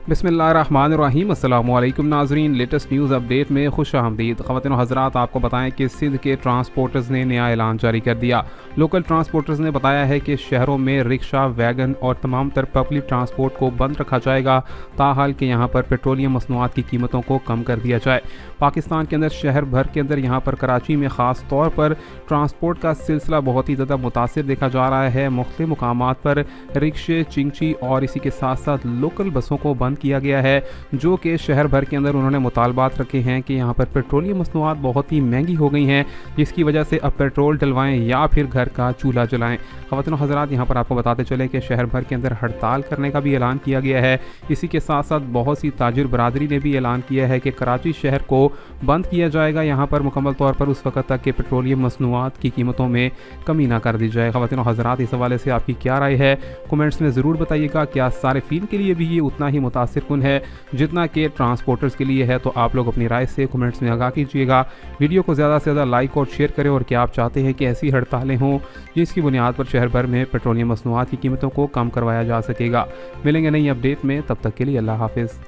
बिस्मिल्लाहिर्रहमानिर्रहीम। अस्सलामुअलैकुम नाज़रीन, लेटेस्ट न्यूज़ अपडेट में खुश आमदीद। ख़वातीन व हज़रात, आपको बताएं कि सिंध के ट्रांसपोर्टर्स ने नया ऐलान जारी कर दिया। लोकल ट्रांसपोर्टर्स ने बताया है कि शहरों में रिक्शा, वैगन और तमाम तर पब्लिक ट्रांसपोर्ट को बंद रखा जाएगा, ताहाल कि यहाँ पर पेट्रोलियम मसनूआत की कीमतों को कम कर दिया जाए। पाकिस्तान के अंदर शहर भर के अंदर यहाँ पर कराची में ख़ास तौर पर ट्रांसपोर्ट का सिलसिला बहुत ही ज़्यादा मुतासिर देखा जा रहा है। मुख्तलिफ मुकामात पर रिक्शे, चिंची और इसी के साथ साथ लोकल बसों को बंद किया गया है, जो कि शहर भर के अंदर उन्होंने मुतालबात रखे हैं कि यहाँ पर पेट्रोलियम मसनूआत बहुत ही महंगी हो गई हैं, जिसकी वजह से अब पेट्रोल डलवाएं या फिर घर का चूल्हा जलाएं। ख़वातीन व हज़रात, यहाँ पर आपको बताते चले कि शहर भर के अंदर हड़ताल करने का भी ऐलान किया गया है। इसी के साथ साथ बहुत सी ताजिर बरादरी ने भी ऐलान किया है कि कराची शहर को बंद किया जाएगा, यहाँ पर मुकम्मल तौर पर उस वक्त तक कि पेट्रोलियम मसनूआत की कीमतों में कमी ना कर दी जाए। ख़वातीन व हज़रात, इस हवाले से आपकी क्या राय है, कमेंट्स में ज़रूर बताइएगा। क्या सारिफीन के लिए भी ये उतना ही मुतासिर कुन है जितना कि ट्रांसपोर्टर्स के लिए है? तो आप लोग अपनी राय से कमेंट्स में आगाह कीजिएगा। वीडियो को ज़्यादा से ज़्यादा लाइक और शेयर करें। और क्या आप चाहते हैं कि ऐसी हड़तालें हों जिसकी बुनियाद पर शहर भर में पेट्रोलियम मसनूआत की कीमतों को कम करवाया जा सकेगा? मिलेंगे नई अपडेट में, तब तक के लिए अल्लाह हाफिज़।